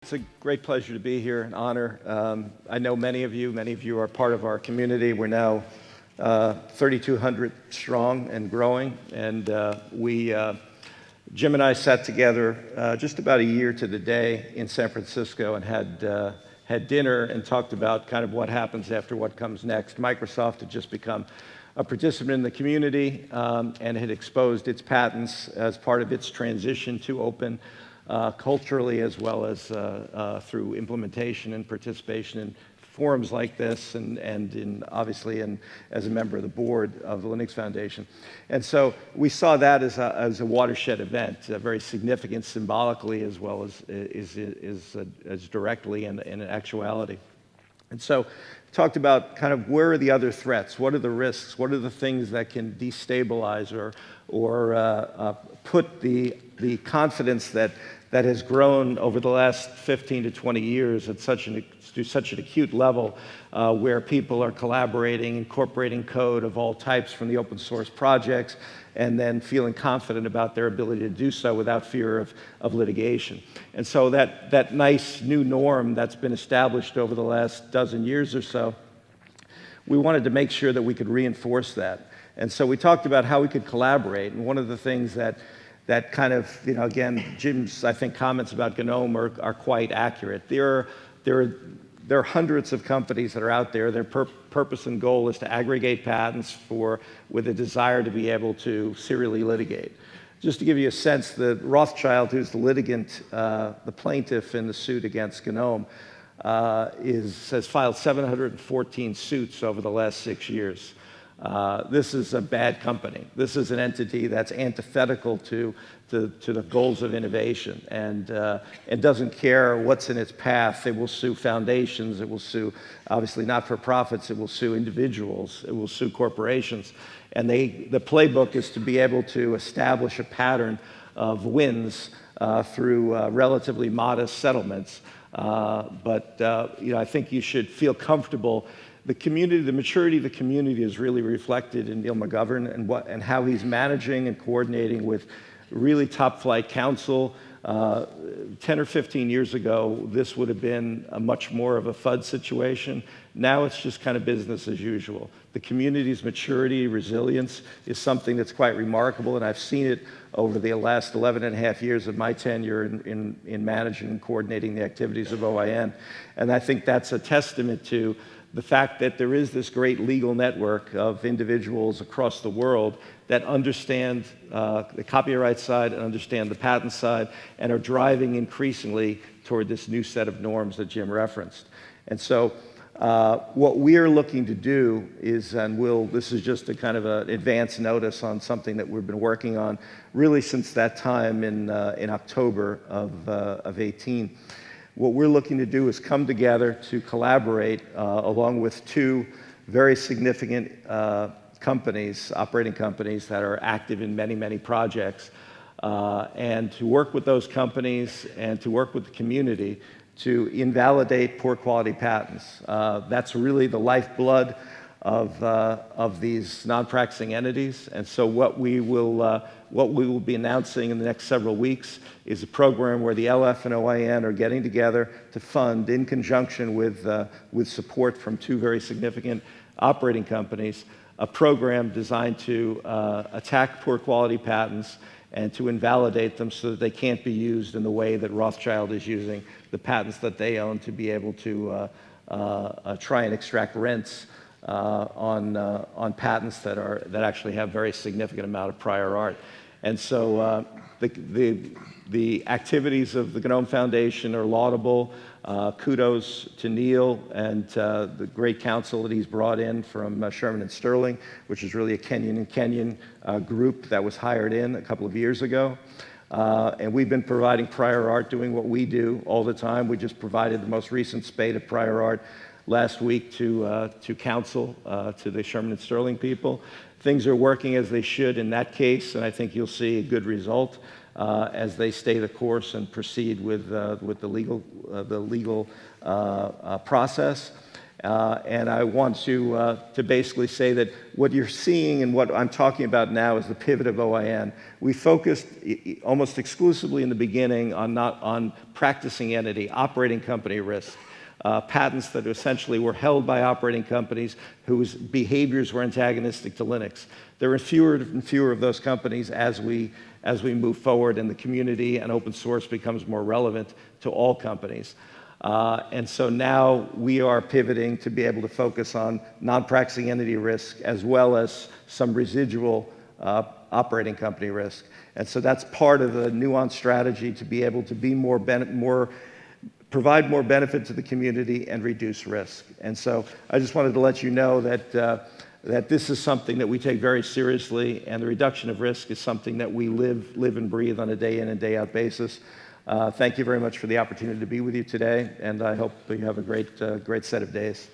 It's a great pleasure to be here, an honor. I know many of you are part of our community. We're now 3,200 strong and growing, and Jim and I sat together just about a year to the day in San Francisco and had dinner and talked about kind of what happens after what comes next. Microsoft had just become a participant in the community and had exposed its patents as part of its transition to open culturally, as well as through implementation and participation in forums like this, and obviously as a member of the board of the Linux Foundation. And so we saw that as a watershed event, very significant symbolically as well as directly in actuality. And so talked about kind of where are the other threats, what are the risks, what are the things that can destabilize or put the confidence that has grown over the last 15 to 20 years at such an acute level where people are collaborating, incorporating code of all types from the open source projects, and then feeling confident about their ability to do so without fear of litigation. And so that nice new norm that's been established over the last dozen years or so, we wanted to make sure that we could reinforce that. And so we talked about how we could collaborate, and one of the things that kind of, again, Jim's, I think, comments about GNOME are quite accurate. There are hundreds of companies that are out there. Their purpose and goal is to aggregate patents with a desire to be able to serially litigate. Just to give you a sense, the Rothschild, who's the litigant, the plaintiff in the suit against GNOME, has filed 714 suits over the last 6 years. This is a bad company. This is an entity that's antithetical to the goals of innovation, and doesn't care what's in its path. It will sue foundations. It will sue, obviously, not-for-profits. It will sue individuals. It will sue corporations. And the playbook is to be able to establish a pattern of wins through relatively modest settlements. But I think you should feel comfortable. The community, the maturity of the community is really reflected in Neil McGovern and how he's managing and coordinating with really top-flight counsel. 10 or 15 years ago, this would have been a much more of a FUD situation. Now it's just kind of business as usual. The community's maturity, resilience is something that's quite remarkable, and I've seen it over the last 11 and a half years of my tenure in managing and coordinating the activities of OIN. And I think that's a testament to the fact that there is this great legal network of individuals across the world that understand the copyright side and understand the patent side and are driving increasingly toward this new set of norms that Jim referenced. And so what we're looking to do is, this is just a kind of an advance notice on something that we've been working on really since that time in October of 18. What we're looking to do is come together to collaborate along with two very significant operating companies that are active in many, many projects, and to work with those companies and to work with the community to invalidate poor quality patents. That's really the lifeblood of these non-practicing entities. And so what we will be announcing in the next several weeks is a program where the LF and OIN are getting together to fund, in conjunction with support from two very significant operating companies, a program designed to attack poor quality patents and to invalidate them so that they can't be used in the way that Rothschild is using the patents that they own to be able to try and extract rents on patents that actually have very significant amount of prior art. And so the activities of the GNOME Foundation are laudable. Kudos to Neil and the great counsel that he's brought in from Sherman and Sterling, which is really a Kenyan group that was hired in a couple of years ago. And we've been providing prior art, doing what we do all the time. We just provided the most recent spate of prior art last week to counsel, to the Sherman and Sterling people. Things are working as they should in that case, and I think you'll see a good result as they stay the course and proceed with the legal process. And I want to basically say that what you're seeing and what I'm talking about now is the pivot of OIN. We focused almost exclusively in the beginning on practicing entity, operating company risk, patents that essentially were held by operating companies whose behaviors were antagonistic to Linux. There are fewer and fewer of those companies as we move forward and the community and open source becomes more relevant to all companies. And so now we are pivoting to be able to focus on non-practicing entity risk as well as some residual operating company risk. And so that's part of the nuanced strategy to be able to be provide more benefit to the community and reduce risk. And so I just wanted to let you know that, that this is something that we take very seriously, and the reduction of risk is something that we live and breathe on a day in and day out basis. Thank you very much for the opportunity to be with you today, and I hope you have a great set of days.